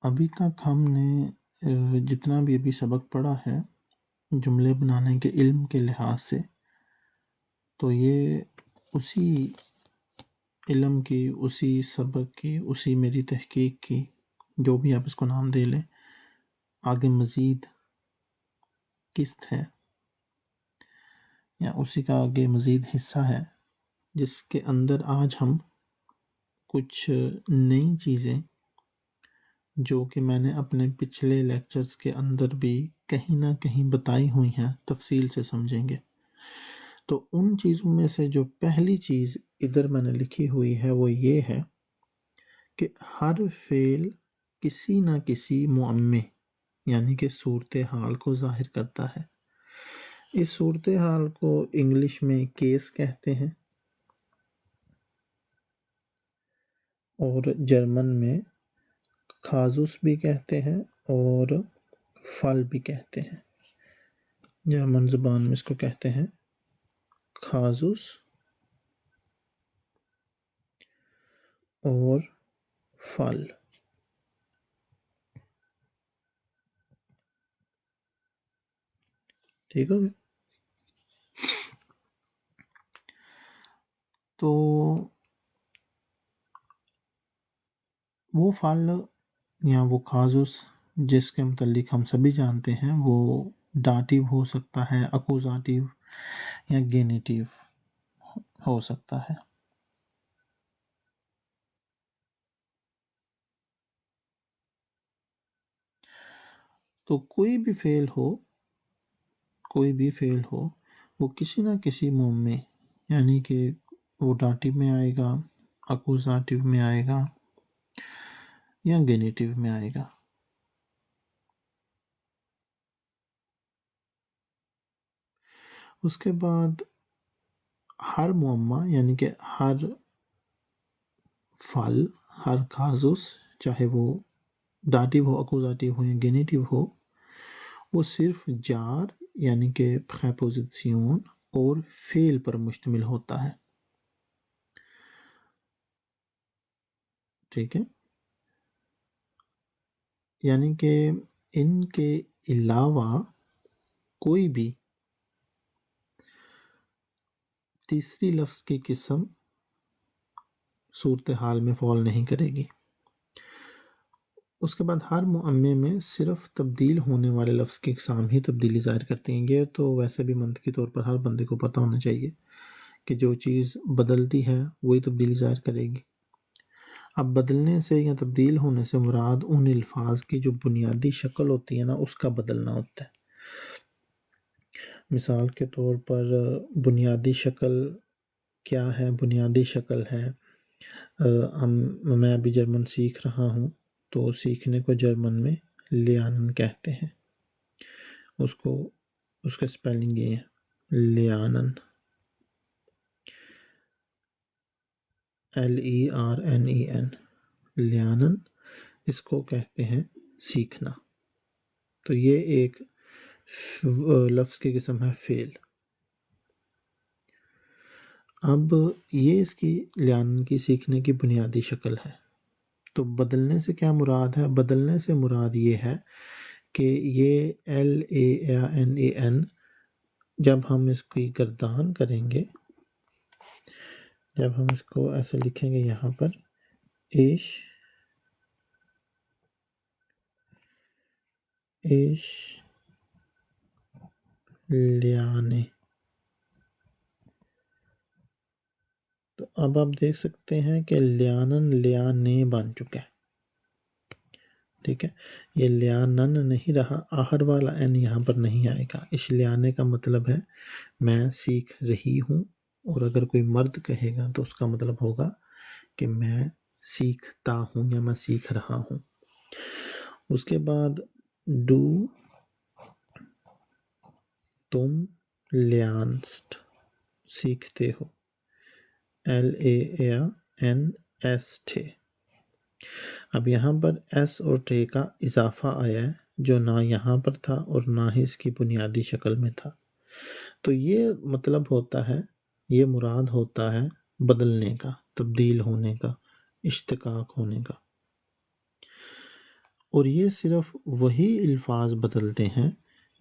ابھی تک ہم نے جتنا بھی ابھی سبق پڑھا ہے جملے بنانے کے علم کے لحاظ سے، تو یہ اسی علم کی، اسی سبق کی، اسی میری تحقیق کی، جو بھی آپ اس کو نام دے لیں، آگے مزید قسط ہے یا اسی کا آگے مزید حصہ ہے، جس کے اندر آج ہم کچھ نئی چیزیں جو کہ میں نے اپنے پچھلے لیکچرز کے اندر بھی کہیں نہ کہیں بتائی ہوئی ہیں تفصیل سے سمجھیں گے۔ تو ان چیزوں میں سے جو پہلی چیز ادھر میں نے لکھی ہوئی ہے وہ یہ ہے کہ ہر فعل کسی نہ کسی معمے یعنی کہ صورتحال کو ظاہر کرتا ہے۔ اس صورتحال کو انگلش میں کیس کہتے ہیں اور جرمن میں کازوس بھی کہتے ہیں اور فل بھی کہتے ہیں۔ جرمن زبان میں اس کو کہتے ہیں کازوس اور فل۔ ٹھیک ہو گیا؟ تو وہ فل یا وہ کازوس جس کے متعلق ہم سبھی جانتے ہیں وہ ڈاٹیو ہو سکتا ہے، اکوزاتیو یا گینیٹیو ہو سکتا ہے۔ تو کوئی بھی فعل ہو وہ کسی نہ کسی معمے یعنی کہ وہ ڈاٹیو میں آئے گا، اکوزاتیو میں آئے گا یا گینیٹیو میں آئے گا۔ اس کے بعد ہر معمہ یعنی کہ ہر فل، ہر کازوس، چاہے وہ ڈاٹیو ہو، اکوزاتیو ہو یا گینیٹیو ہو، وہ صرف جار یعنی کہ پریپوزیشن اور فعل پر مشتمل ہوتا ہے۔ ٹھیک ہے، یعنی کہ ان کے علاوہ کوئی بھی تیسری لفظ کی قسم صورتحال میں فال نہیں کرے گی۔ اس کے بعد ہر معمے میں صرف تبدیل ہونے والے لفظ کی اقسام ہی تبدیلی ظاہر کرتی ہیں۔ یہ تو ویسے بھی منطقی طور پر ہر بندے کو پتہ ہونا چاہیے کہ جو چیز بدلتی ہے وہی تبدیلی ظاہر کرے گی۔ اب بدلنے سے یا تبدیل ہونے سے مراد ان الفاظ کی جو بنیادی شکل ہوتی ہے نا اس کا بدلنا ہوتا ہے۔ مثال کے طور پر بنیادی شکل کیا ہے؟ بنیادی شکل ہے میں ابھی جرمن سیکھ رہا ہوں تو سیکھنے کو جرمن میں لیانن کہتے ہیں۔ اس کا سپیلنگ یہ ہے لیانن، LERNEN، لیانن، اس کو کہتے ہیں سیکھنا۔ تو یہ ایک لفظ کی قسم ہے فعل۔ اب یہ اس کی لیانن کی سیکھنے کی بنیادی شکل ہے۔ تو بدلنے سے کیا مراد ہے؟ بدلنے سے مراد یہ ہے کہ یہ LANEN جب ہم اس کی گردان کریں گے، جب ہم اس کو ایسے لکھیں گے یہاں پر ایش لیانے، تو اب آپ دیکھ سکتے ہیں کہ لیانن لیانے بن چکا ہے۔ ٹھیک ہے، یہ لیانن نہیں رہا، آخر والا این یہاں پر نہیں آئے گا۔ اس لیانے کا مطلب ہے میں سیکھ رہی ہوں، اور اگر کوئی مرد کہے گا تو اس کا مطلب ہوگا کہ میں سیکھتا ہوں یا میں سیکھ رہا ہوں۔ اس کے بعد ڈو، تم لیانسٹ، سیکھتے ہو، LANS تھے۔ اب یہاں پر ایس اور ٹے کا اضافہ آیا ہے جو نہ یہاں پر تھا اور نہ ہی اس کی بنیادی شکل میں تھا۔ تو یہ مطلب ہوتا ہے، یہ مراد ہوتا ہے بدلنے کا، تبدیل ہونے کا، اشتقاق ہونے کا۔ اور یہ صرف وہی الفاظ بدلتے ہیں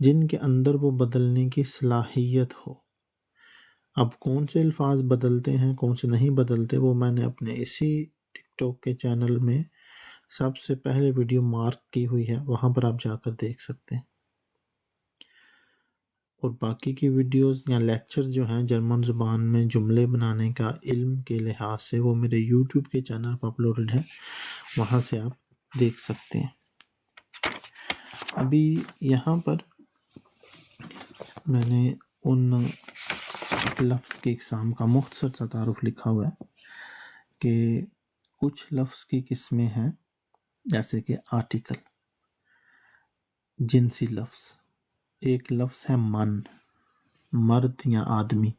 جن کے اندر وہ بدلنے کی صلاحیت ہو۔ اب کون سے الفاظ بدلتے ہیں کون سے نہیں بدلتے وہ میں نے اپنے اسی ٹک ٹاک کے چینل میں سب سے پہلے ویڈیو مارک کی ہوئی ہے، وہاں پر آپ جا کر دیکھ سکتے ہیں۔ اور باقی کی ویڈیوز یا لیکچرز جو ہیں جرمن زبان میں جملے بنانے کا علم کے لحاظ سے وہ میرے یوٹیوب کے چینل پر اپلوڈڈ ہے، وہاں سے آپ دیکھ سکتے ہیں۔ ابھی یہاں پر میں نے ان لفظ کی اقسام کا مختصر سا تعارف لکھا ہوا ہے کہ کچھ لفظ کی قسمیں ہیں جیسے کہ آرٹیکل، جنسی لفظ، ایک لفظ ہے من، مرد یا آدمی،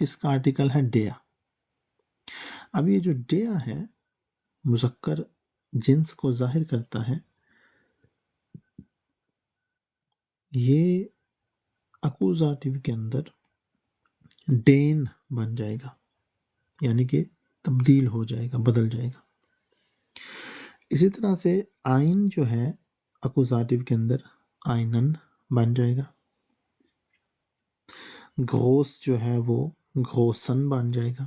اس کا آرٹیکل ہے ڈیا۔ اب یہ جو ڈیا ہے مذکر جنس کو ظاہر کرتا ہے، یہ اکوزاتیو کے اندر ڈین بن جائے گا، یعنی کہ تبدیل ہو جائے گا، بدل جائے گا۔ اسی طرح سے آئین جو ہے اکوزاتیو کے اندر آئینن بن جائے گا، گھوس جو ہے وہ گھوسن بن جائے گا،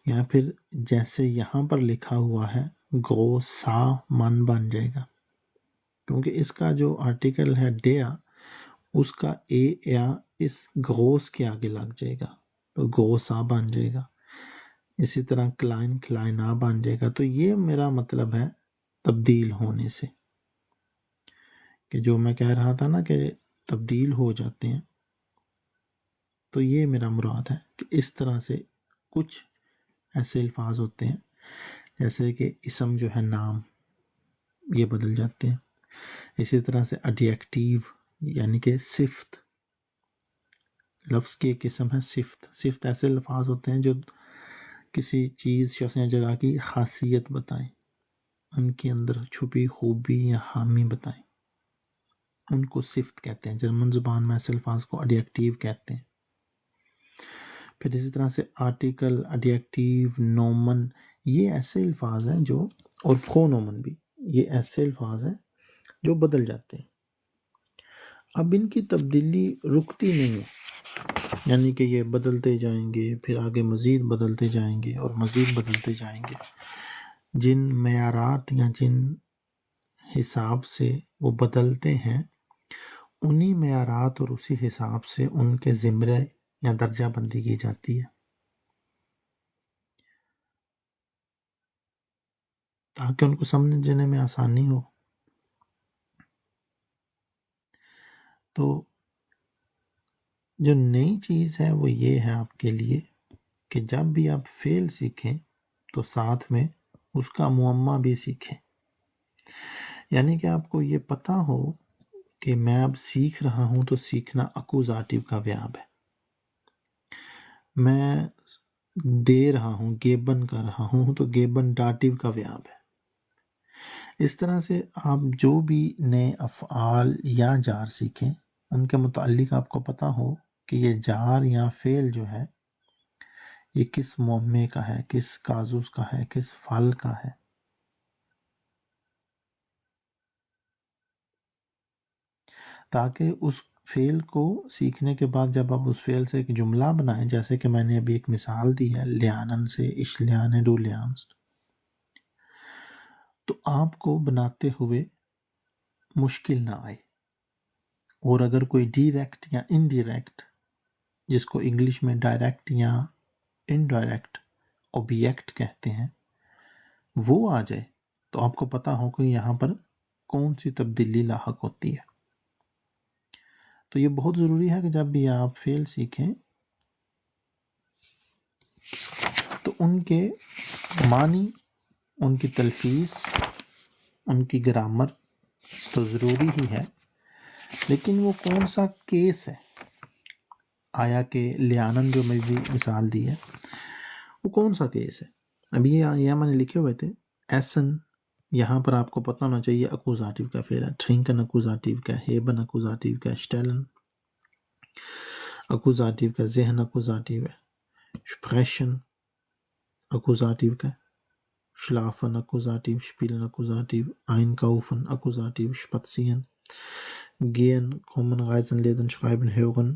یا پھر جیسے یہاں پر لکھا ہوا ہے گھوسا من بن جائے گا، کیونکہ اس کا جو آرٹیکل ہے ڈیا اس کا اے یا اس گھوس کے آگے لگ جائے گا تو گھوسا بن جائے گا۔ اسی طرح کلائن کلائنا بن جائے گا۔ تو یہ میرا مطلب ہے تبدیل ہونے سے، کہ جو میں کہہ رہا تھا نا کہ تبدیل ہو جاتے ہیں، تو یہ میرا مراد ہے کہ اس طرح سے کچھ ایسے الفاظ ہوتے ہیں جیسے کہ اسم جو ہے نام، یہ بدل جاتے ہیں۔ اسی طرح سے ایڈجیکٹیو یعنی کہ صفت، لفظ کی ایک قسم ہے صفت۔ صفت ایسے الفاظ ہوتے ہیں جو کسی چیز شخص یا جگہ کی خاصیت بتائیں، ان کے اندر چھپی خوبی یا خامی بتائیں، ان کو صفت کہتے ہیں۔ جرمن زبان میں ایسے الفاظ کو ایڈجیکٹیو کہتے ہیں۔ پھر اسی طرح سے آرٹیکل، ایڈجیکٹیو، نومن، یہ ایسے الفاظ ہیں جو، اور پرونومن بھی، یہ ایسے الفاظ ہیں جو بدل جاتے ہیں۔ اب ان کی تبدیلی رکتی نہیں ہے، یعنی کہ یہ بدلتے جائیں گے، پھر آگے مزید بدلتے جائیں گے اور مزید بدلتے جائیں گے۔ جن معیارات یا جن حساب سے وہ بدلتے ہیں، انہی معیارات اور اسی حساب سے ان کے زمرے یا درجہ بندی کی جاتی ہے، تاکہ ان کو سمجھنے میں آسانی ہو۔ تو جو نئی چیز ہے وہ یہ ہے آپ کے لیے کہ جب بھی آپ فعل سیکھیں تو ساتھ میں اس کا معمہ بھی سیکھیں، یعنی کہ آپ کو یہ پتہ ہو کہ میں اب سیکھ رہا ہوں تو سیکھنا اکوزاتیو کا ویاب ہے، میں دے رہا ہوں، گیبن کر رہا ہوں تو گیبن ڈاٹیو کا ویاب ہے۔ اس طرح سے آپ جو بھی نئے افعال یا جار سیکھیں ان کے متعلق آپ کو پتہ ہو کہ یہ جار یا فعل جو ہے یہ کس معمے کا ہے، کس کازوس کا ہے، کس فعل کا ہے۔ تاکہ اس فعل کو سیکھنے کے بعد جب آپ اس فعل سے ایک جملہ بنائیں، جیسے کہ میں نے ابھی ایک مثال دی ہے لیانن سے اشلیانے ڈو لیانسٹ، تو آپ کو بناتے ہوئے مشکل نہ آئے۔ اور اگر کوئی ڈائریکٹ یا انڈائریکٹ، جس کو انگلش میں ڈائریکٹ یا انڈائریکٹ اوبجیکٹ کہتے ہیں، وہ آ جائے تو آپ کو پتہ ہو کہ یہاں پر کون سی تبدیلی لاحق ہوتی ہے۔ تو یہ بہت ضروری ہے کہ جب بھی آپ فعل سیکھیں تو ان کے معنی، ان کی تلفظ، ان کی گرامر تو ضروری ہی ہے، لیکن وہ کون سا کیس ہے، آیا کہ لیانن جو میں بھی مثال دی ہے وہ کون سا کیس ہے۔ ابھی یہ میں نے لکھے ہوئے تھے ایسن، یہاں پر آپ کو پتہ ہونا چاہیے اکوزاتیو کا فعل ہے، ٹرنکن اکوزاتیو کا، ہیبن اکوزاتیو کا، اسٹیلن اکوزاتیو کا، ذہن اکوزاتیو ہے، اسپریشن اکوزاتیو کا، schlafen Akkusativ, spielen Akkusativ, einkaufen Akkusativ, spazieren, gehen, kommen, reisen, lesen, schreiben, hören.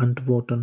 antworten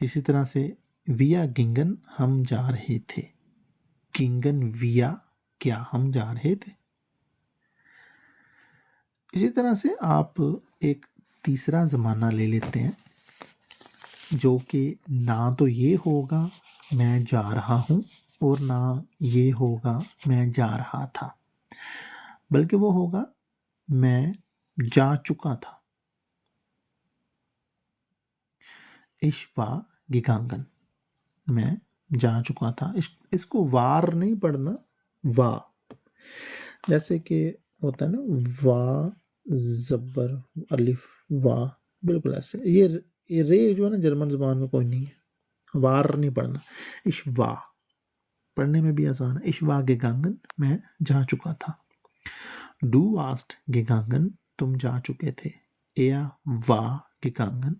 اسی طرح سے ویا گنگن ہم جا رہے تھے، گنگن ویا کیا ہم جا رہے تھے۔ اسی طرح سے آپ ایک تیسرا زمانہ لے لیتے ہیں جو کہ نہ تو یہ ہوگا میں جا رہا ہوں اور نہ یہ ہوگا میں جا رہا تھا، بلکہ وہ ہوگا میں جا چکا تھا۔ اشوا گگانگن، میں جا چکا تھا۔ اس کو وار نہیں پڑھنا، وا، جیسے کہ ہوتا ہے نا وا زبر الف وا، بالکل ایسے۔ یہ رے جو ہے نا جرمن زبان میں کوئی نہیں ہے، وار نہیں پڑھنا، اشوا پڑھنے میں بھی آسان ہے۔ اشوا گگانگن، میں جا چکا تھا۔ ڈو واسٹ گگانگن، تم جا چکے تھے۔ ایا وا گگانگن،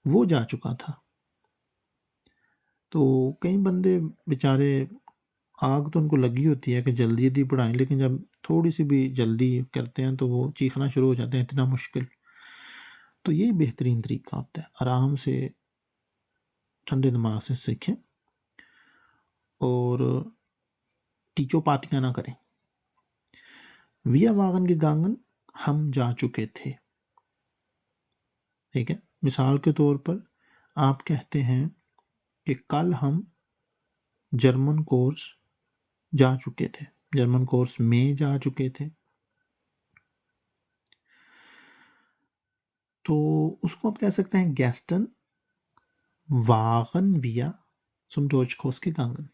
وہ جا چکا تھا۔ تو کئی بندے بیچارے آگ تو ان کو لگی ہوتی ہے کہ جلدی جلدی پڑھائیں، لیکن جب تھوڑی سی بھی جلدی کرتے ہیں تو وہ چیخنا شروع ہو جاتے ہیں، اتنا مشکل۔ تو یہی بہترین طریقہ ہوتا ہے، آرام سے ٹھنڈے دماغ سے سیکھیں اور ٹیچو پاتیاں نہ کریں۔ ویا واگن گگانگن، ہم جا چکے تھے، ٹھیک ہے۔ مثال کے طور پر آپ کہتے ہیں کہ کل ہم جرمن کورس جا چکے تھے، جرمن کورس میں جا چکے تھے۔ تو اس کو آپ کہہ سکتے ہیں گیسٹن واغن ویا zum Deutschkurs gegangen۔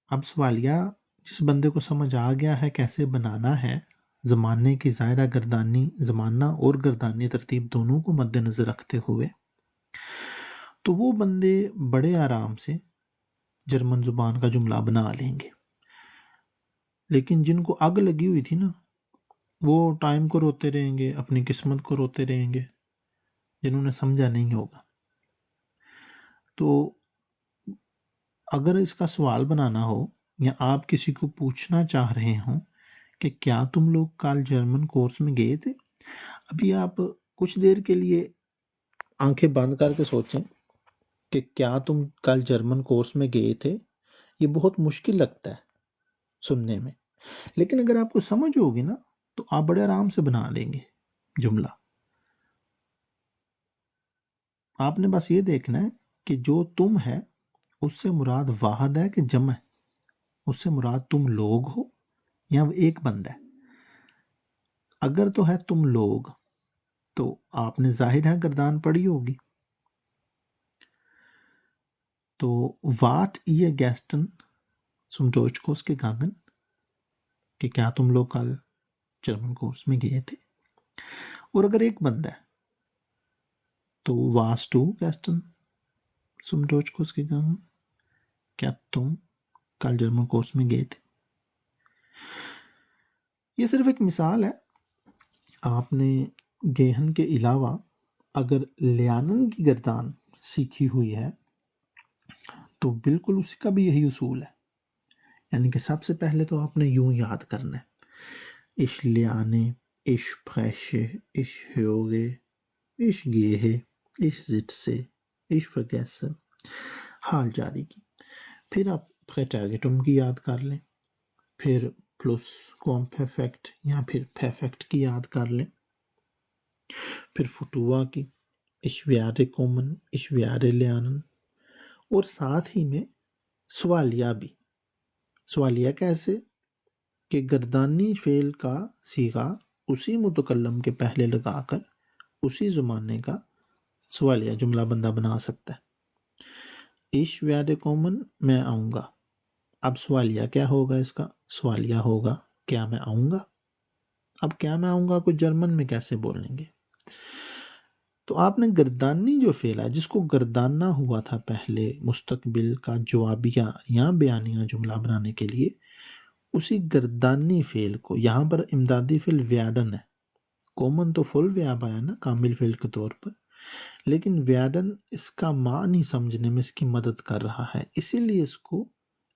اب سوالیہ جس بندے کو سمجھ آ گیا ہے کیسے بنانا ہے، زمانے کی ظاہرہ گردانی، زمانہ اور گردانی ترتیب دونوں کو مد نظر رکھتے ہوئے، تو وہ بندے بڑے آرام سے جرمن زبان کا جملہ بنا لیں گے۔ لیکن جن کو آگ لگی ہوئی تھی نا، وہ ٹائم کو روتے رہیں گے، اپنی قسمت کو روتے رہیں گے، جنہوں نے سمجھا نہیں ہوگا۔ تو اگر اس کا سوال بنانا ہو یا آپ کسی کو پوچھنا چاہ رہے ہوں کہ کیا تم لوگ کل جرمن کورس میں گئے تھے، ابھی آپ کچھ دیر کے لیے آنکھیں بند کر کے سوچیں کہ کیا تم کل جرمن کورس میں گئے تھے۔ یہ بہت مشکل لگتا ہے سننے میں، لیکن اگر آپ کو سمجھ ہوگی نا تو آپ بڑے آرام سے بنا لیں گے جملہ۔ آپ نے بس یہ دیکھنا ہے کہ جو تم ہے اس سے مراد واحد ہے کہ جمع ہے، اس سے مراد تم لوگ ہو یا وہ ایک بندہ ہے۔ اگر تو ہے تم لوگ تو آپ نے ظاہر ہے گردان پڑھی ہوگی۔ تو what ihr gestern zum Deutschkurs gegangen، کہ کیا تم لوگ کل جرمن کورس میں گئے تھے۔ اور اگر ایک بندہ ہے تو warst du gestern zum Deutschkurs gegangen، کیا تم کل جرمن کورس میں گئے تھے۔ یہ صرف ایک مثال ہے۔ آپ نے گیہن کے علاوہ اگر لیانن کی گردان سیکھی ہوئی ہے تو بالکل اسی کا بھی یہی اصول ہے، یعنی کہ سب سے پہلے تو آپ نے یوں یاد کرنا ہے، ich lerne، ich spreche، ich höre، ich gehe، ich sitze، ich vergesse، حال جاری کی۔ پھر آپ پریٹیگیٹم کی یاد کر لیں، پھر پلس کوم پرفیکٹ یا پھر پرفیکٹ کی یاد کر لیں، پھر فٹوا کی ich werde kommen، ich werde lernen، اور ساتھ ہی میں سوالیہ بھی۔ سوالیہ کیسے کہ گردانی فعل کا صیغہ اسی متکلم کے پہلے لگا کر اسی زمانے کا سوالیہ جملہ بندہ بنا سکتا ہے۔ ich werde kommen، میں آؤں گا۔ اب سوالیہ کیا ہوگا اس کا؟ سوالیہ ہوگا کیا میں آؤں گا۔ اب کیا میں آؤں گا کو جرمن میں کیسے بولیں گے؟ تو آپ نے گردانی جو فعل ہے جس کو گردانا ہوا تھا پہلے مستقبل کا جوابیہ یا بیانیہ جملہ بنانے کے لیے، اسی گردانی فعل کو یہاں پر امدادی فعل ویاڈن ہے۔ کومن تو فل ویاب آیا نا کامل فعل کے طور پر، لیکن ویاڈن اس کا معنی سمجھنے میں اس کی مدد کر رہا ہے، اسی لیے اس کو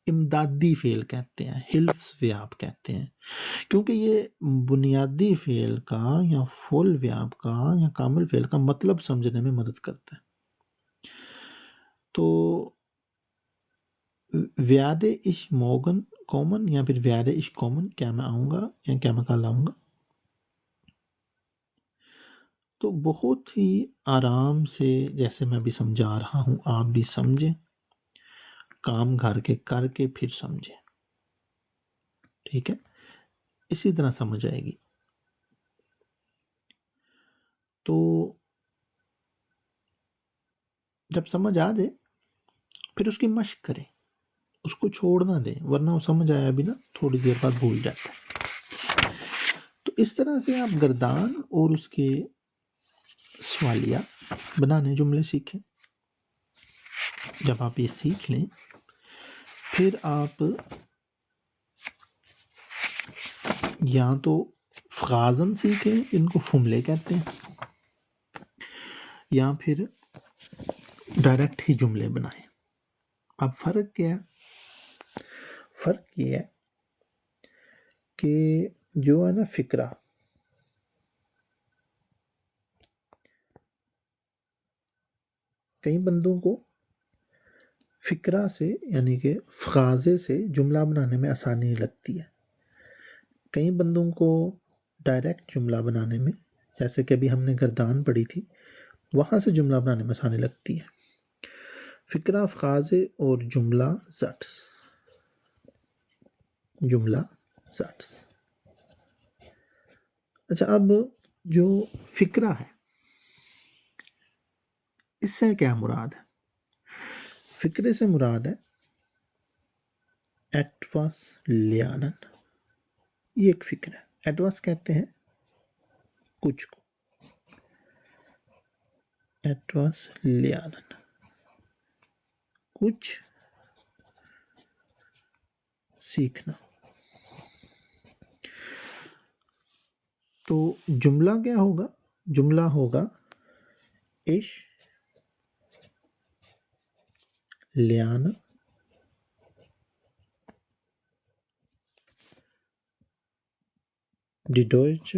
امدادی فعل کہتے ہیں، ہلفس ویاب کہتے ہیں، کیونکہ یہ بنیادی فعل کا یا فل ویاب کا یا کامل فعل کا مطلب سمجھنے میں مدد کرتا ہے۔ تو ویاد اش موگن کومن یا پھر ویاد اش کومن، کیا میں آؤں گا یا کیا میں کل آؤں گا، تو بہت ہی آرام سے جیسے میں بھی سمجھا رہا ہوں آپ بھی سمجھیں، کام گھر کے کر کے پھر سمجھیں، ٹھیک ہے، اسی طرح سمجھ آئے گی۔ تو جب سمجھ آ جائے پھر اس کی مشق کریں، اس کو چھوڑ نہ دیں، ورنہ وہ سمجھ آیا بھی نا تھوڑی دیر بعد بھول جاتا ہے۔ تو اس طرح سے آپ گردان اور اس کے سوالیہ بنانے جملے سیکھیں۔ جب آپ یہ سیکھ لیں پھر آپ یا تو فغازن سیکھیں، ان کو فملے کہتے ہیں، یا پھر ڈائریکٹ ہی جملے بنائیں۔ اب فرق کیا ہے؟ فرق یہ ہے کہ جو ہے نا فکرہ، کئی بندوں کو فکرہ سے یعنی کہ فغازے سے جملہ بنانے میں آسانی لگتی ہے، کئی بندوں کو ڈائریکٹ جملہ بنانے میں، جیسے کہ ابھی ہم نے گردان پڑھی تھی، وہاں سے جملہ بنانے میں آسانی لگتی ہے۔ فکرہ، فغازے اور جملہ زٹس، جملہ زٹس۔ اچھا، اب جو فکرہ ہے اس سے کیا مراد ہے؟ فکرے سے مراد ہے ایٹواس لیانن، یہ ایک فکر ہے۔ ایٹواس کہتے ہیں کچھ کو، ایٹواس لیانن کچھ سیکھنا۔ تو جملہ کیا ہوگا؟ جملہ ہوگا اش لیان ڈی ڈوئچ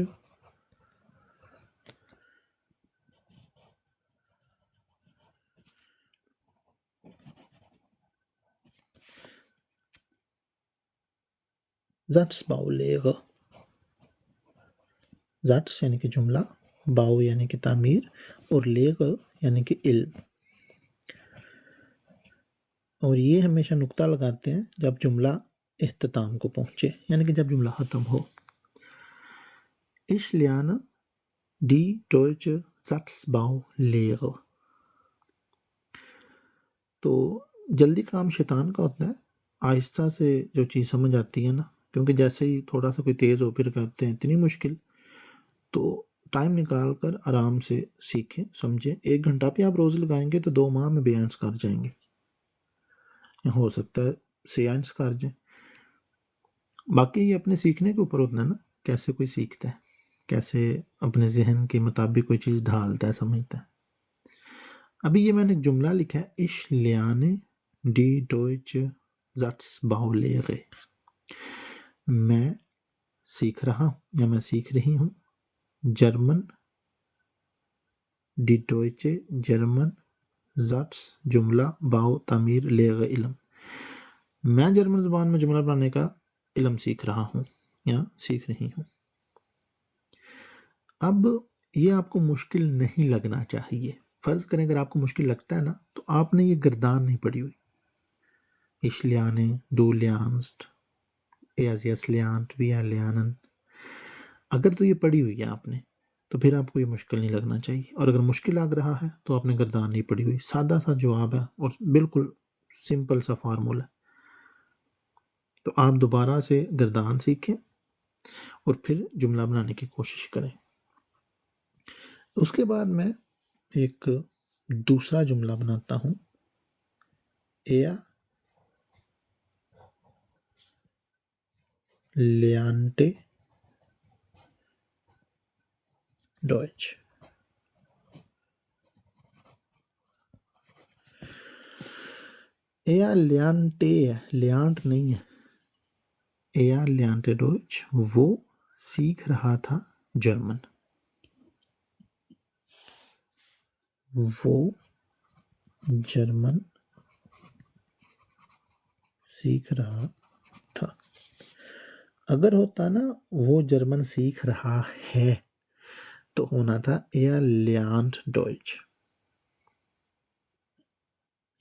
زٹس باؤ لیغ، زٹس یعنی کہ جملہ، باؤ یعنی کہ تعمیر، اور لیغ یعنی کہ علم۔ اور یہ ہمیشہ نقطہ لگاتے ہیں جب جملہ اختتام کو پہنچے، یعنی کہ جب جملہ ختم ہو۔ Ich lerne die deutsche Satzbaulehre۔ تو جلدی کام شیطان کا ہوتا ہے، آہستہ سے جو چیز سمجھ آتی ہے نا، کیونکہ جیسے ہی تھوڑا سا کوئی تیز ہو پھر کہتے ہیں اتنی مشکل، تو ٹائم نکال کر آرام سے سیکھیں، سمجھیں۔ 1 گھنٹہ بھی آپ روز لگائیں گے تو 2 ماہ میں بیانس کر جائیں گے، ہو سکتا ہے سیانس کر جائیں۔ باقی یہ اپنے سیکھنے کے اوپر ہوتا ہے نا، کیسے کوئی سیکھتا ہے، کیسے اپنے ذہن کے مطابق کوئی چیز ڈھالتا ہے، سمجھتا ہے۔ ابھی یہ میں نے ایک جملہ لکھا ہے، Ich lerne die deutsche Satzbaulehre، میں سیکھ رہا ہوں یا میں سیکھ رہی ہوں German, die deutsche German, Satz جملہ، باؤ تعمیر، لیغ علم، میں جرمن زبان میں جملہ بنانے کا علم سیکھ رہا ہوں یا سیکھ رہی ہوں۔ اب یہ آپ کو مشکل نہیں لگنا چاہیے۔ فرض کریں اگر آپ کو مشکل لگتا ہے نا تو آپ نے یہ گردان نہیں پڑھی ہوئی، Ich lerne، du lernst، es lernt، wir lernen۔ اگر تو یہ پڑھی ہوئی ہے آپ نے تو پھر آپ کو یہ مشکل نہیں لگنا چاہیے، اور اگر مشکل لگ رہا ہے تو آپ نے گردان نہیں پڑھی ہوئی۔ سادہ سا جواب ہے اور بالکل سمپل سا فارمولا۔ تو آپ دوبارہ سے گردان سیکھیں اور پھر جملہ بنانے کی کوشش کریں۔ اس کے بعد میں ایک دوسرا جملہ بناتا ہوں، Er lernte Deutsch۔ Er lernte ہے, lernt نہیں ہے. Er lernte Deutsch, وہ سیکھ رہا تھا جرمن. وہ جرمن سیکھ رہا تھا. اگر ہوتا نا وہ جرمن سیکھ رہا ہے تو ہونا تھا er lernt Deutsch.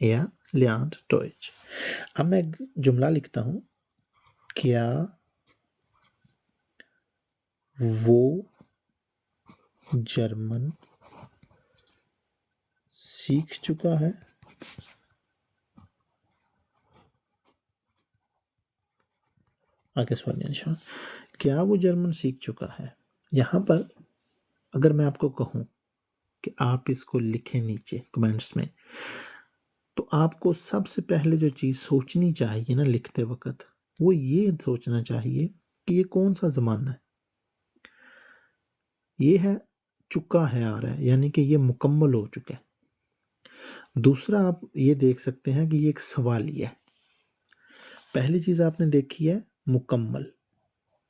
Er lernt Deutsch. اب میں ایک جملہ لکھتا ہوں. کیا وہ جرمن سیکھ چکا ہے؟ آگے سوالیہ نشان. کیا وہ جرمن سیکھ چکا ہے؟ یہاں پر اگر میں آپ کو کہوں کہ آپ اس کو لکھیں نیچے کمنٹس میں، تو آپ کو سب سے پہلے جو چیز سوچنی چاہیے نا لکھتے وقت، وہ یہ سوچنا چاہیے کہ یہ کون سا زمانہ ہے. یہ ہے چکا ہے آ رہا ہے، یعنی کہ یہ مکمل ہو چکا ہے. دوسرا آپ یہ دیکھ سکتے ہیں کہ یہ ایک سوالیہ ہے. پہلی چیز آپ نے دیکھی ہے مکمل.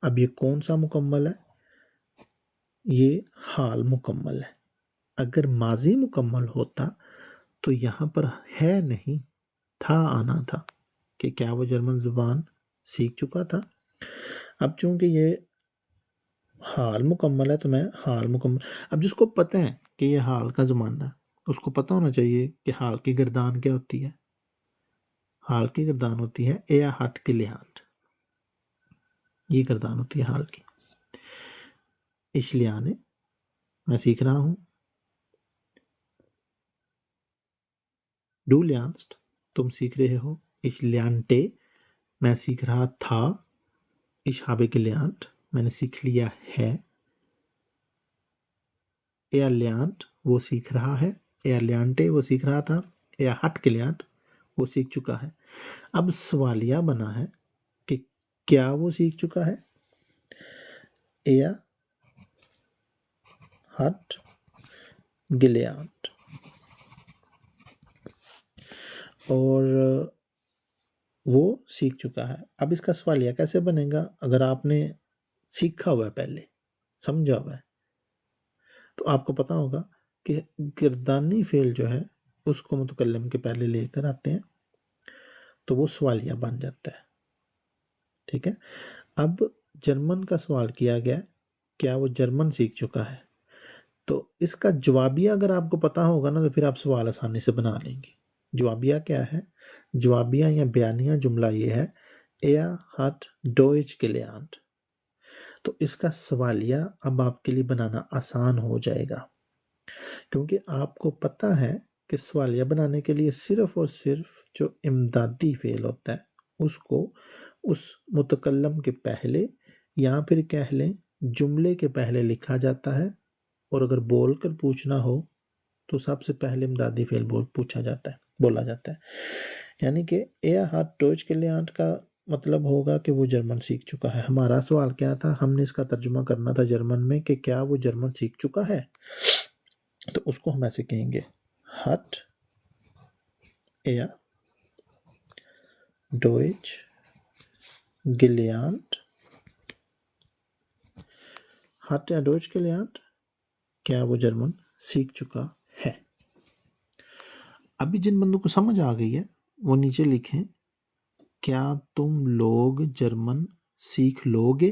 اب یہ کون سا مکمل ہے؟ یہ حال مکمل ہے. اگر ماضی مکمل ہوتا تو یہاں پر ہے نہیں، تھا آنا تھا کہ کیا وہ جرمن زبان سیکھ چکا تھا. اب چونکہ یہ حال مکمل ہے تو میں حال مکمل. اب جس کو پتہ ہے کہ یہ حال کا زمانہ ہے اس کو پتہ ہونا چاہیے کہ حال کی گردان کیا ہوتی ہے. حال کی گردان ہوتی ہے اے ہٹ کے لحاظ، یہ گردان ہوتی ہے حال کی. اس لیے آنے میں سیکھ رہا ہوں. ڈو لرنسٹ تم سیکھ رہے ہو. ich lernte میں سیکھ رہا تھا. ich habe gelernt میں نے سیکھ لیا ہے. er lernt وہ سیکھ رہا ہے. er lernte وہ سیکھ رہا تھا. er hat gelernt وہ سیکھ چکا ہے. اب سوالیہ بنا ہے کہ کیا وہ سیکھ چکا ہے. er hat gelernt. اور وہ سیکھ چکا ہے. اب اس کا سوالیہ کیسے بنے گا؟ اگر آپ نے سیکھا ہوا ہے، پہلے سمجھا ہوا ہے، تو آپ کو پتا ہوگا کہ گردانی فعل جو ہے اس کو متکلم کے پہلے لے کر آتے ہیں تو وہ سوالیہ بن جاتا ہے. ٹھیک ہے. اب جرمن کا سوال کیا گیا، کیا وہ جرمن سیکھ چکا ہے؟ تو اس کا جوابیہ اگر آپ کو پتا ہوگا نا تو پھر آپ سوال آسانی سے بنا لیں گے. جوابیہ کیا ہے؟ جوابیہ یا بیانیہ جملہ یہ ہے er hat Deutsch gelernt. تو اس کا سوالیہ اب آپ کے لیے بنانا آسان ہو جائے گا، کیونکہ آپ کو پتہ ہے کہ سوالیہ بنانے کے لیے صرف اور صرف جو امدادی فعل ہوتا ہے اس کو اس متکلم کے پہلے یا پھر کہہ لیں جملے کے پہلے لکھا جاتا ہے، اور اگر بول کر پوچھنا ہو تو سب سے پہلے امدادی فعل بولا جاتا ہے. یعنی کہ er hat Deutsch gelernt کا مطلب ہوگا کہ وہ جرمن سیکھ چکا ہے. ہمارا سوال کیا تھا؟ ہم نے اس کا ترجمہ کرنا تھا جرمن میں کہ کیا وہ جرمن سیکھ چکا ہے. تو اس کو ہم ایسے کہیں گے hat er Deutsch gelernt. hat er Deutsch gelernt کیا وہ جرمن سیکھ چکا ہے. ابھی جن بندوں کو سمجھ آ گئی ہے وہ نیچے لکھیں کیا تم لوگ جرمن سیکھ لو گے،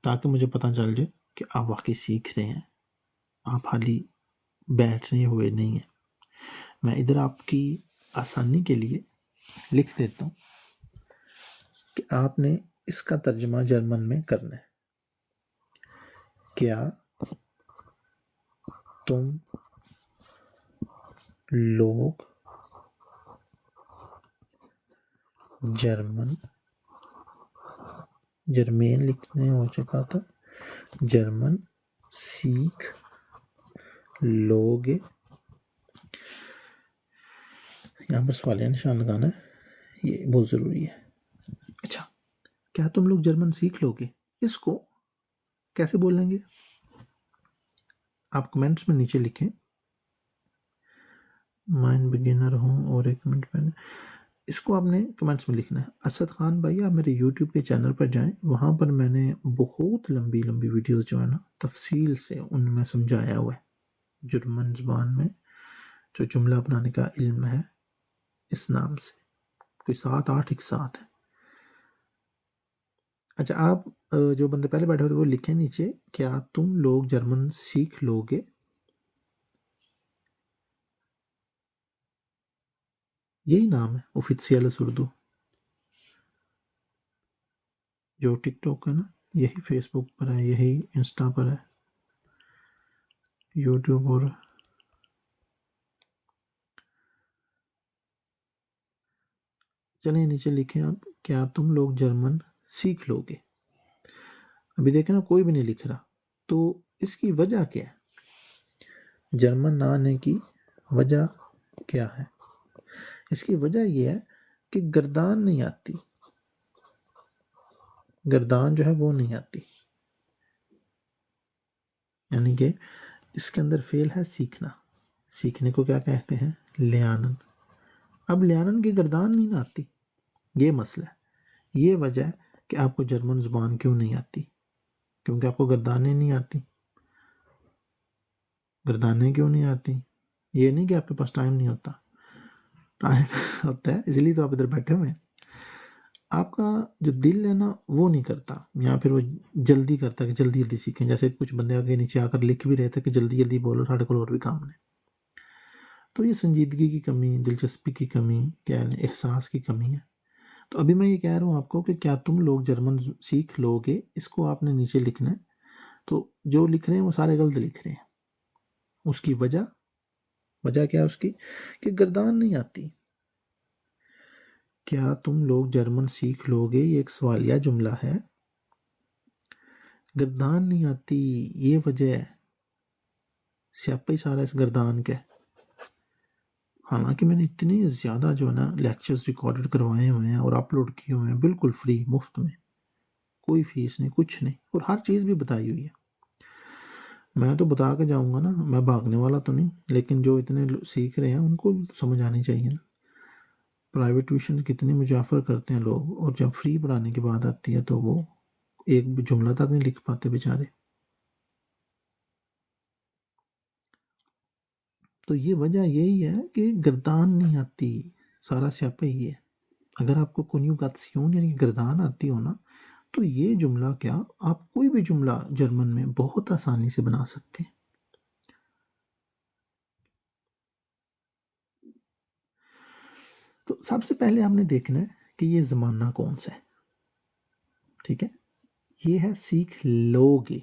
تاکہ مجھے پتہ چل جائے کہ آپ واقعی سیکھ رہے ہیں، آپ حالی بیٹھے ہوئے نہیں ہیں. میں ادھر آپ کی آسانی کے لیے لکھ دیتا ہوں کہ آپ نے اس کا ترجمہ جرمن میں کرنا ہے. کیا تم لوگ جرمن لکھنے ہو چکا تھا، جرمن سیکھ لوگے. یہاں پر سوالیہ نشان لگانا ہے، یہ بہت ضروری ہے. اچھا، کیا تم لوگ جرمن سیکھ لو گے، اس کو کیسے بولیں گے؟ آپ کمنٹس میں نیچے لکھیں مائن بگنر ہوں اور ایک منٹ پہلے اس کو آپ نے کمنٹس میں لکھنا ہے۔ اسد خان بھائی آپ میرے یوٹیوب کے چینل پر جائیں، وہاں پر میں نے بہت لمبی لمبی ویڈیوز جو ہے نا تفصیل سے ان میں سمجھایا ہوا ہے، جرمن زبان میں جو جملہ بنانے کا علم ہے اس نام سے، کوئی 7-8 اقساط ہے۔ اچھا آپ جو بندے پہلے بیٹھے ہوتے وہ لکھیں نیچے، کیا تم لوگ جرمن سیکھ لوگے؟ یہی نام ہے آفیسیلس اردو، جو ٹک ٹاک ہے نا یہی فیس بک پر ہے، یہی انسٹا پر ہے، یوٹیوب اور چلیں نیچے لکھیں آپ، کیا تم لوگ جرمن سیکھ لوگے؟ ابھی دیکھیں نا کوئی بھی نہیں لکھ رہا، تو اس کی وجہ کیا ہے؟ جرمن نہ آنے کی وجہ کیا ہے؟ اس کی وجہ یہ ہے کہ گردان نہیں آتی، گردان جو ہے وہ نہیں آتی، یعنی کہ اس کے اندر فعل ہے سیکھنا، سیکھنے کو کیا کہتے ہیں؟ لیانن۔ اب لیانن کی گردان نہیں نہ آتی، یہ مسئلہ ہے، یہ وجہ ہے کہ آپ کو جرمن زبان کیوں نہیں آتی، کیونکہ آپ کو گردانیں نہیں آتی۔ گردانیں کیوں نہیں آتی؟ یہ نہیں کہ آپ کے پاس ٹائم نہیں ہوتا، ٹائم ہوتا ہے، اس لیے تو آپ ادھر بیٹھے ہوئے ہیں۔ آپ کا جو دل ہے نا وہ نہیں کرتا، یا پھر وہ جلدی کرتا ہے کہ جلدی جلدی سیکھیں، جیسے کچھ بندے آگے نیچے آ کر لکھ بھی رہے تھے کہ جلدی جلدی بولو ساڑھے کو اور بھی کام نے۔ تو یہ سنجیدگی کی کمی، دلچسپی کی کمی، کیا ہے احساس کی کمی ہے۔ تو ابھی میں یہ کہہ رہا ہوں آپ کو کہ کیا تم لوگ جرمن سیکھ لوگے، اس کو آپ نے نیچے لکھنا ہے۔ تو جو لکھ رہے ہیں وہ سارے غلط لکھ رہے ہیں۔ اس کی وجہ کیا ہے اس کی؟ کہ گردان نہیں آتی۔ کیا تم لوگ جرمن سیکھ لوگے، یہ ایک سوالیہ جملہ ہے، گردان نہیں آتی، یہ وجہ ہے، سیاپا ہی سارا اس گردان کا ہے۔ حالانکہ میں نے اتنے زیادہ جو ہے نا لیکچرز ریکارڈڈ کروائے ہوئے ہیں اور اپلوڈ کیے ہوئے ہیں، بالکل فری، مفت میں، کوئی فیس نہیں، کچھ نہیں، اور ہر چیز بھی بتائی ہوئی ہے۔ میں تو بتا کے جاؤں گا نا، میں بھاگنے والا تو نہیں، لیکن جو اتنے سیکھ رہے ہیں ان کو سمجھ آنی چاہیے نا۔ پرائیویٹ ٹیوشن کتنے مجافر کرتے ہیں لوگ، اور جب فری پڑھانے کی بات آتی ہے تو وہ ایک بھی جملہ تک نہیں لکھ پاتے بیچارے۔ تو یہ وجہ یہی ہے کہ گردان نہیں آتی، سارا سیاپا ہی ہے۔ اگر آپ کو کنیوگاسیون یعنی گردان آتی ہو نا، تو یہ جملہ کیا آپ کوئی بھی جملہ جرمن میں بہت آسانی سے بنا سکتے ہیں۔ تو سب سے پہلے ہم نے دیکھنا ہے کہ یہ زمانہ کون سا ہے، ٹھیک ہے؟ یہ ہے سیکھ لوگے،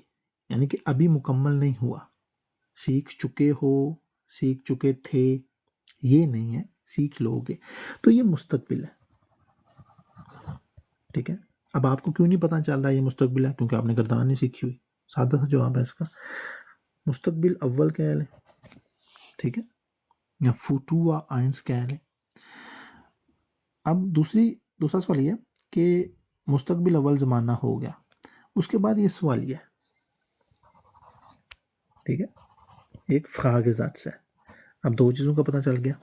یعنی کہ ابھی مکمل نہیں ہوا، سیکھ چکے ہو، سیکھ چکے تھے، یہ نہیں ہے، سیکھ لوگے۔ تو یہ مستقبل ہے، ٹھیک ہے؟ اب آپ کو کیوں نہیں پتہ چل رہا یہ مستقبل ہے؟ کیونکہ آپ نے گردان نہیں سیکھی ہوئی، سادہ سا جواب ہے اس کا۔ مستقبل اول کہہ لیں، ٹھیک ہے، یا فوٹوا آئنس کہہ لیں۔ اب دوسرا سوال یہ ہے کہ مستقبل اول زمانہ ہو گیا، اس کے بعد یہ سوال یہ ہے، ٹھیک ہے، ایک فراغ ذات سے۔ اب دو چیزوں کا پتہ چل گیا۔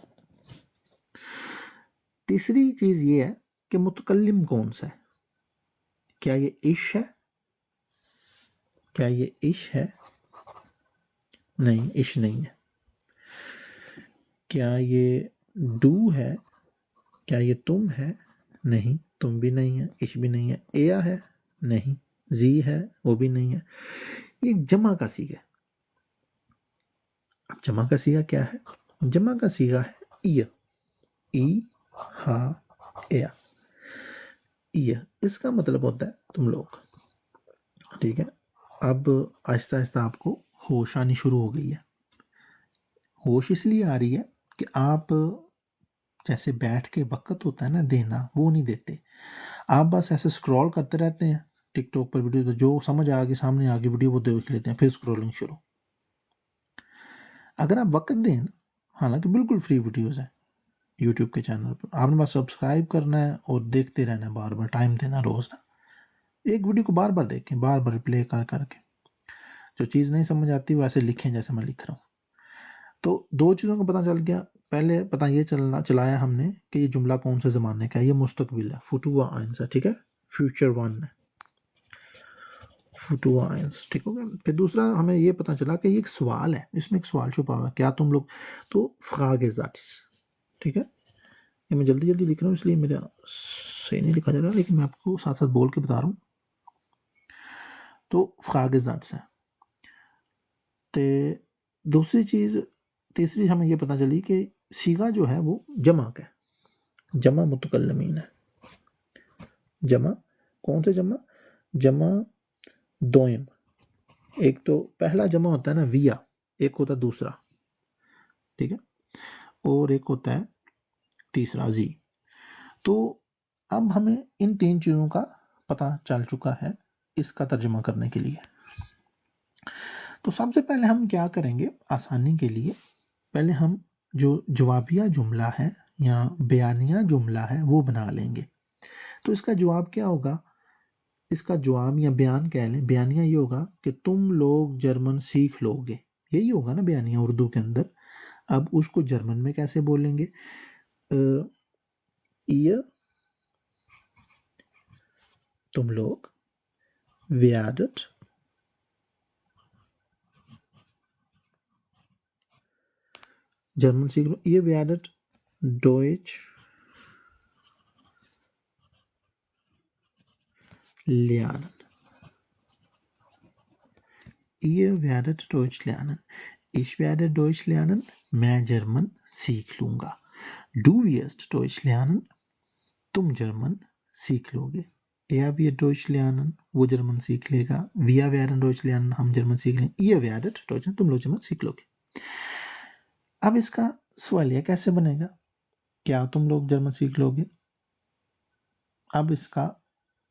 تیسری چیز یہ ہے کہ متکلم کون سا ہے؟ کیا یہ عش ہے؟ کیا یہ عش ہے؟ نہیں، عش نہیں ہے۔ کیا یہ ڈو ہے؟ کیا یہ تم ہے؟ نہیں، تم بھی نہیں ہے، عش بھی نہیں ہے۔ ایا ہے؟ نہیں۔ زی ہے؟ وہ بھی نہیں ہے۔ یہ جمع کا صیغہ ہے۔ اب جمع کا صیغہ کیا ہے؟ جمع کا صیغہ ہے ای، ای، ہا، ایا، ای۔ اس کا مطلب ہوتا ہے تم لوگ، ٹھیک ہے؟ اب آہستہ آہستہ آپ کو ہوش آنی شروع ہو گئی ہے۔ ہوش اس لیے آ رہی ہے کہ آپ جیسے بیٹھ کے وقت ہوتا ہے نا دینا، وہ نہیں دیتے، آپ بس ایسے سکرول کرتے رہتے ہیں ٹک ٹاک پر ویڈیو، تو جو سمجھ آ گئی سامنے آ گئی ویڈیو وہ دیکھ لیتے ہیں، پھر سکرولنگ شروع۔ اگر آپ وقت دیں، حالانکہ بالکل فری ویڈیوز ہیں یوٹیوب کے چینل پر، آپ نے بس سبسکرائب کرنا ہے اور دیکھتے رہنا ہے، بار بار ٹائم دینا روز نا، ایک ویڈیو کو بار بار دیکھیں، بار بار پلے کر کے، جو چیز نہیں سمجھ آتی وہ ایسے لکھیں جیسے میں لکھ رہا ہوں۔ تو دو چیزوں کا پتہ چل گیا، پہلے پتہ یہ چلایا ہم نے کہ یہ جملہ کون سے زمانے کا ہے، یہ مستقبل ہے، فوٹوا آئنس ہے، ٹھیک ہے، فیوچر ون ہے، فوٹوا آئنس، ٹھیک ہو گیا۔ پھر دوسرا ہمیں یہ پتہ چلا کہ یہ ایک سوال ہے، اس میں ایک سوال چھپا ہوا ہے، کیا تم لوگ، تو فراغ زاتس، ٹھیک ہے، یہ میں جلدی جلدی لکھ رہا ہوں اس لیے میرا صحیح نہیں لکھا جا رہا، لیکن میں آپ کو ساتھ ساتھ بول کے بتا رہا ہوں۔ تو فراغ زاتس ہے۔ تو دوسری چیز، تیسری ہمیں یہ پتہ چلی کہ سیغہ جو ہے وہ جمع کا ہے، جمع متکلمین ہے، جمع کون سے جمع؟ جمع دوئم، ایک تو پہلا جمع ہوتا ہے نا ویا، ایک ہوتا ہے دوسرا، ٹھیک ہے، اور ایک ہوتا ہے تیسرا زی۔ تو اب ہمیں ان تین چیزوں کا پتہ چل چکا ہے اس کا ترجمہ کرنے کے لیے۔ تو سب سے پہلے ہم کیا کریں گے آسانی کے لیے، پہلے ہم جو جوابیہ جملہ ہے یا بیانیہ جملہ ہے وہ بنا لیں گے۔ تو اس کا جواب کیا ہوگا؟ اس کا جواب یا بیان کہہ لیں، بیانیہ یہ ہوگا کہ تم لوگ جرمن سیکھ لو گے، یہی ہوگا نا بیانیہ اردو کے اندر۔ اب اس کو جرمن میں کیسے بولیں گے؟ ihr تم لوگ werdet جرمن سیکھ لو، ihr werdet Deutsch lernen، ihr werdet Deutsch lernen، ich werde Deutsch lernen، میں جرمن سیکھ لوں گا، du wirst Deutsch lernen، تم جرمن سیکھ لو گے، er wird Deutsch lernen، وہ جرمن سیکھ لے گا، wir werden Deutsch lernen، ہم جرمن سیکھ لیں گے، ihr werdet Deutsch lernen، تم لوگ جرمن سیکھ لو گے۔ اب اس کا سوالیہ کیسے بنے گا؟ کیا تم لوگ جرمن سیکھ لو گے؟ اب اس کا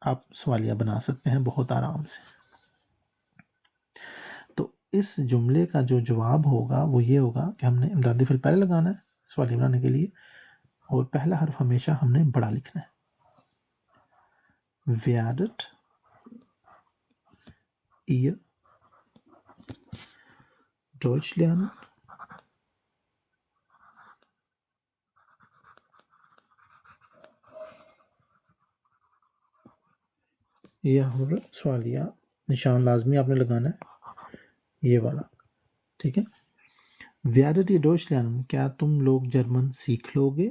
آپ سوالیہ بنا سکتے ہیں بہت آرام سے۔ تو اس جملے کا جو جواب ہوگا وہ یہ ہوگا کہ ہم نے امدادی فعل پہلے لگانا ہے سوالیہ بنانے کے لیے، اور پہلا حرف ہمیشہ ہم نے بڑا لکھنا ہے، werdet ihr Deutsch lernen، یہ سوالیہ نشان لازمی آپ نے لگانا ہے یہ والا، ٹھیک ہے۔ werdet ihr Deutsch lernen، کیا تم لوگ جرمن سیکھ لو گے،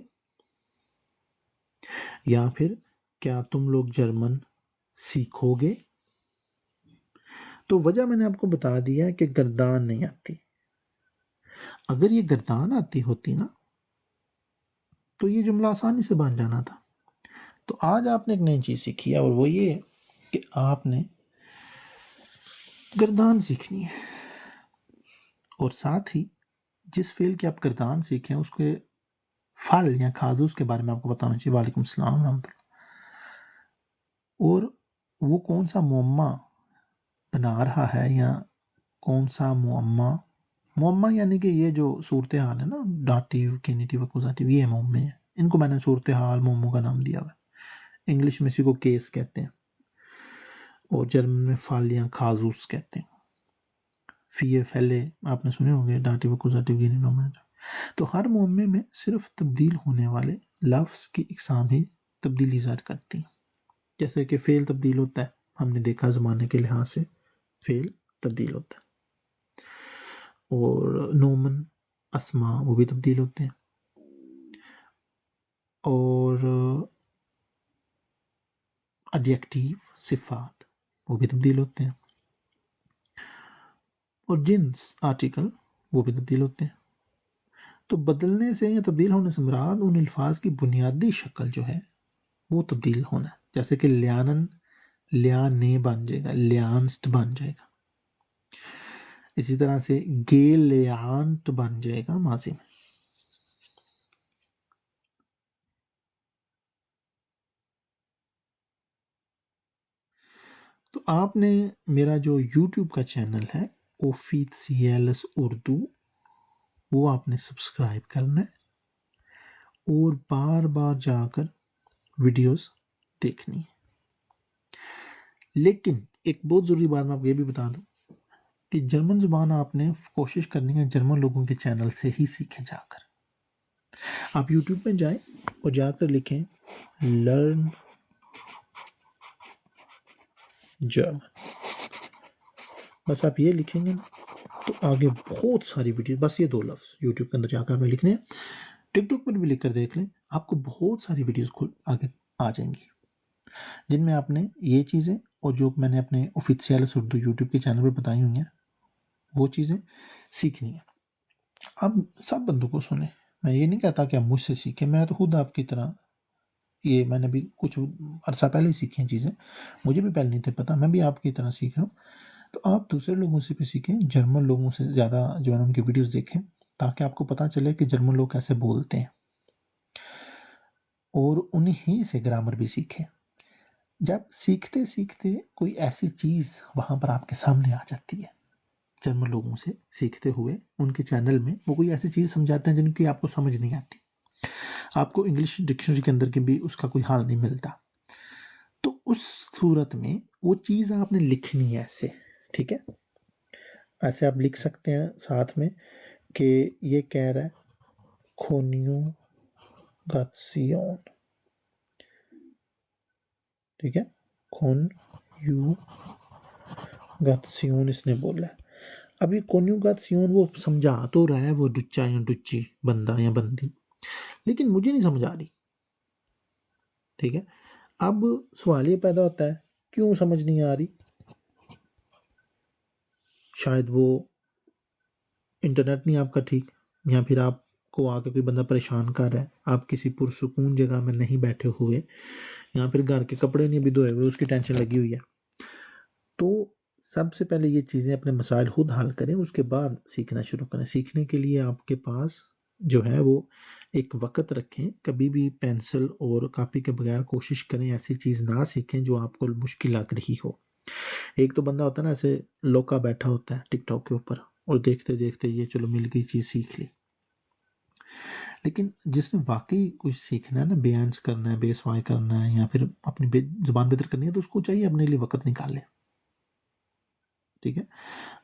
یا پھر کیا تم لوگ جرمن سیکھو گے۔ تو وجہ میں نے آپ کو بتا دیا کہ گردان نہیں آتی، اگر یہ گردان آتی ہوتی نا تو یہ جملہ آسانی سے بن جانا تھا۔ تو آج آپ نے ایک نئی چیز سیکھی ہے، اور وہ یہ کہ آپ نے گردان سیکھنی ہے، اور ساتھ ہی جس فعل کی آپ گردان سیکھیں اس کے فعل یا خازوس کے بارے میں آپ کو بتانا چاہیے۔ وعلیکم السلام ورحمۃ اللہ۔ اور وہ کون سا معمہ بنا رہا ہے، یا کون سا معمہ یعنی کہ یہ جو صورتحال ہے نا، ڈاٹیو کینیٹیو اکوزیٹیو، یہ معمے ہیں، ان کو میں نے صورتحال معموں کا نام دیا ہوا ہے۔ انگلش میں اسی کو کیس کہتے ہیں، اور جرمن میں فعل یا خازوس کہتے ہیں۔ فیے فیلے آپ نے سنے ہوں گے، ڈاٹیو اکوزیٹیو گینی نومینیٹو۔ تو ہر معمے میں صرف تبدیل ہونے والے لفظ کی اقسام ہی تبدیلی ظاہر کرتی ہیں، جیسے کہ فعل تبدیل ہوتا ہے، ہم نے دیکھا زمانے کے لحاظ سے فعل تبدیل ہوتا ہے، اور نومن اسما وہ بھی تبدیل ہوتے ہیں، اور ایڈجیکٹیو صفات وہ بھی تبدیل ہوتے ہیں، اور جنس آرٹیکل وہ بھی تبدیل ہوتے ہیں۔ تو بدلنے سے یا تبدیل ہونے سے مراد ان الفاظ کی بنیادی شکل جو ہے وہ تبدیل ہونا ہے، جیسے کہ لیانن لیانے بن جائے گا، لیانسٹ بن جائے گا، اسی طرح سے گے لیانٹ بن جائے گا ماضی میں۔ تو آپ نے میرا جو یوٹیوب کا چینل ہے اوفیسیلس اردو، وہ آپ نے سبسکرائب کرنا ہے اور بار بار جا کر ویڈیوز دیکھنی ہے۔ لیکن ایک بہت ضروری بات میں آپ کو یہ بھی بتا دوں کہ جرمن زبان آپ نے کوشش کرنی ہے جرمن لوگوں کے چینل سے ہی سیکھیں جا کر، آپ یوٹیوب میں جائیں اور جا کر لکھیں لرن جرمن، بس آپ یہ لکھیں گے نا تو آگے بہت ساری ویڈیو، بس یہ 2 لفظ یوٹیوب کے اندر جا کر ہمیں لکھنے ہیں، ٹک ٹاک پر بھی لکھ کر دیکھ لیں، آپ کو بہت ساری ویڈیوز آگے آ جائیں گی جن میں آپ نے یہ چیزیں اور جو میں نے اپنے آفیسیلس اردو یوٹیوب کے چینل پہ بتائی ہوئی ہیں وہ چیزیں سیکھنی ہیں۔ اب سب بندوں کو سنیں، میں یہ نہیں کہتا کہ آپ مجھ سے سیکھیں، میں تو خود آپ کی طرح، یہ میں نے بھی کچھ عرصہ پہلے ہی سیکھی ہیں چیزیں، مجھے بھی پہلے نہیں تھے پتہ، میں بھی آپ کی طرح سیکھ رہا ہوں۔ تو آپ دوسرے لوگوں سے بھی سیکھیں، جرمن لوگوں سے زیادہ جو ہے نا ان کی ویڈیوز دیکھیں، تاکہ آپ کو پتہ چلے کہ جرمن لوگ کیسے بولتے ہیں، اور انہی سے گرامر بھی سیکھیں۔ جب سیکھتے سیکھتے کوئی ایسی چیز وہاں پر آپ کے سامنے آ جاتی ہے، جرمن لوگوں سے سیکھتے ہوئے ان کے چینل میں وہ کوئی ایسی چیز سمجھاتے ہیں جن کی آپ کو سمجھ نہیں آتی، آپ کو انگلش ڈکشنری کے اندر کے بھی اس کا کوئی حال نہیں ملتا، تو اس صورت میں وہ چیز آپ نے لکھنی ہے ایسے، ٹھیک ہے، ایسے آپ لکھ سکتے ہیں ساتھ میں کہ یہ کہہ رہا ہے کھونیو گاتسیون، ٹھیک ہے، کھون یو گاتسیون اس نے بولا ہے۔ اب یہ کونیوگاتسیون وہ سمجھا تو رہا ہے، وہ ڈچا یا ڈچی، بندہ یا بندی، لیکن مجھے نہیں سمجھ آ رہی، ٹھیک ہے۔ اب سوال یہ پیدا ہوتا ہے کیوں سمجھ نہیں آ رہی؟ شاید وہ انٹرنیٹ نہیں آپ کا ٹھیک، یا پھر آپ کو آ کے کوئی بندہ پریشان کر رہا ہے، آپ کسی پرسکون جگہ میں نہیں بیٹھے ہوئے، یا پھر گھر کے کپڑے نہیں بھی دھوئے ہوئے، اس کی ٹینشن لگی ہوئی ہے۔ تو سب سے پہلے یہ چیزیں اپنے مسائل خود حل کریں، اس کے بعد سیکھنا شروع کریں۔ سیکھنے کے لیے آپ کے پاس جو ہے وہ ایک وقت رکھیں، کبھی بھی پینسل اور کاپی کے بغیر کوشش کریں ایسی چیز نہ سیکھیں جو آپ کو مشکل لگ رہی ہو۔ ایک تو بندہ ہوتا ہے نا ایسے لوکا بیٹھا ہوتا ہے ٹک ٹاک کے اوپر، اور دیکھتے دیکھتے یہ چلو مل گئی چیز سیکھ لی، لیکن جس نے واقعی کچھ سیکھنا ہے نا، بیانس کرنا ہے، بے سوائے کرنا ہے، یا پھر اپنی زبان بہتر کرنی ہے، تو اس کو چاہیے اپنے لیے وقت نکالے، ٹھیک ہے۔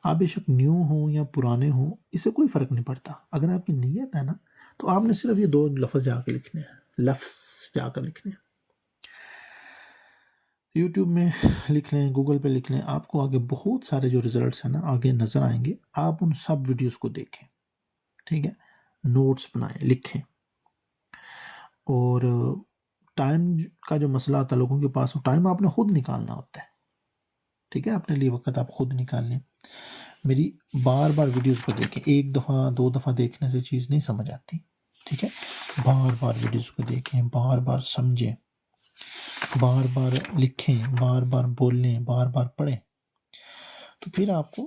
آپ بے شک نیو ہوں یا پرانے ہوں، اس سے کوئی فرق نہیں پڑتا، اگر آپ کی نیت ہے نا تو آپ نے صرف یہ 2 لفظ جا کے لکھنے ہیں، لفظ جا کر لکھنے ہیں، یوٹیوب میں لکھ لیں، گوگل پہ لکھ لیں، آپ کو آگے بہت سارے جو ریزلٹس ہیں نا آگے نظر آئیں گے، آپ ان سب ویڈیوز کو دیکھیں، ٹھیک ہے، نوٹس بنائیں، لکھیں، اور ٹائم کا جو مسئلہ آتا ہے لوگوں کے پاس، ٹائم آپ نے خود نکالنا ہوتا ہے، ٹھیک ہے، اپنے لیے وقت آپ خود نکال لیں۔ میری بار بار ویڈیوز کو دیکھیں، 1 دفعہ 2 دفعہ دیکھنے سے چیز نہیں سمجھ آتی، ٹھیک ہے، بار بار ویڈیوز کو دیکھیں، بار بار سمجھیں، بار بار لکھیں، بار بار بولیں، بار بار پڑھیں، تو پھر آپ کو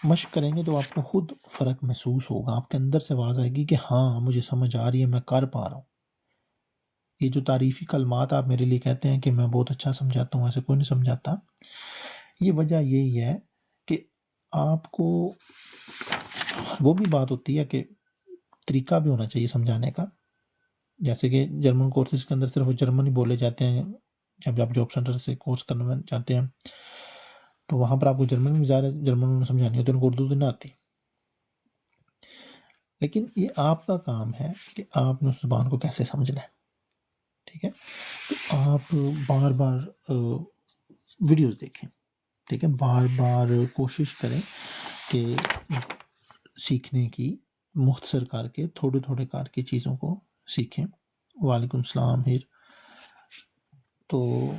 مشق کریں گے تو آپ کو خود فرق محسوس ہوگا، آپ کے اندر سے آواز آئے گی کہ ہاں مجھے سمجھ آ رہی ہے، میں کر پا رہا ہوں۔ یہ جو تعریفی کلمات آپ میرے لیے کہتے ہیں کہ میں بہت اچھا سمجھاتا ہوں، ایسے کوئی نہیں سمجھاتا، یہ وجہ یہی ہے کہ آپ کو وہ بھی بات ہوتی ہے کہ طریقہ بھی ہونا چاہیے سمجھانے کا، جیسے کہ جرمن کورسز کے اندر صرف جرمن ہی بولے جاتے ہیں، جب آپ جاب سینٹر سے کورس کرنا چاہتے ہیں تو وہاں پر آپ کو جرمن میں ظاہر ہے جرمن میں سمجھانی ہوتی ہے، ان کو اردو تو نہ آتی، لیکن یہ آپ کا کام ہے کہ آپ نے اس زبان کو کیسے سمجھنا ہے، ٹھیک ہے۔ تو آپ بار بار ویڈیوز دیکھیں، ٹھیک ہے، بار بار کوشش کریں کہ سیکھنے کی مختصر کر کے تھوڑے تھوڑے کر کے چیزوں کو سیکھیں۔ وعلیکم السلام ہیر، تو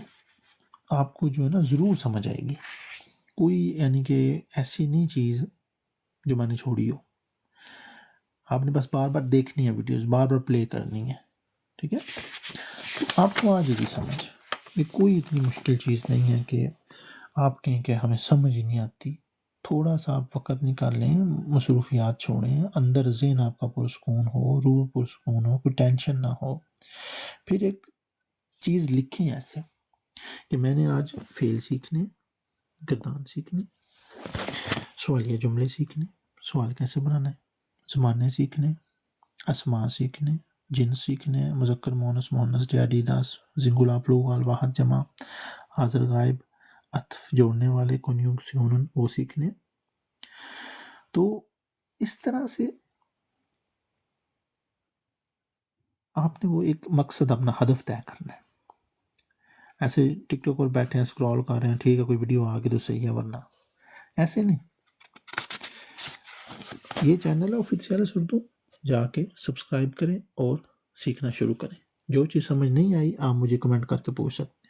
آپ کو جو ہے نا ضرور سمجھ آئے گی، کوئی یعنی کہ ایسی نہیں چیز جو میں نے چھوڑی ہو، آپ نے بس بار بار دیکھنی ہے ویڈیوز، بار بار پلے کرنی ہے، ٹھیک ہے، تو آپ کو آ جائے گی سمجھ، یہ کوئی اتنی مشکل چیز نہیں ہے کہ آپ کہیں کہ ہمیں سمجھ ہی نہیں آتی، تھوڑا سا آپ وقت نکال لیں، مصروفیات چھوڑیں، اندر ذہن آپ کا پرسکون ہو، روح پرسکون ہو، کوئی ٹینشن نہ ہو، پھر ایک چیز لکھیں ایسے کہ میں نے آج فعل سیکھنے، گردان سیکھنے، سوالیہ جملے سیکھنے، سوال کیسے بنانا ہے، زمانے سیکھنے، اسماء سیکھنے، جنس سیکھنے، مذکر مونس مونس جیڈی داس، زنگولا پلوغال واحد جمع، حاضر غائب، عطف جوڑنے والے کنیوکسیون وہ سیکھنے۔ تو اس طرح سے آپ نے وہ ایک مقصد اپنا ہدف طے کرنا ہے. ایسے ٹک ٹاک پر بیٹھے ہیں اسکرول کر رہے ہیں، ٹھیک ہے کوئی ویڈیو آ گئی تو صحیح ہے، ورنہ ایسے نہیں. یہ چینل ہے آفیسیالس اردو، جا کے سبسکرائب کریں اور سیکھنا شروع کریں. جو چیز سمجھ نہیں آئی آپ مجھے کمنٹ کر کے پوچھ سکتے ہیں.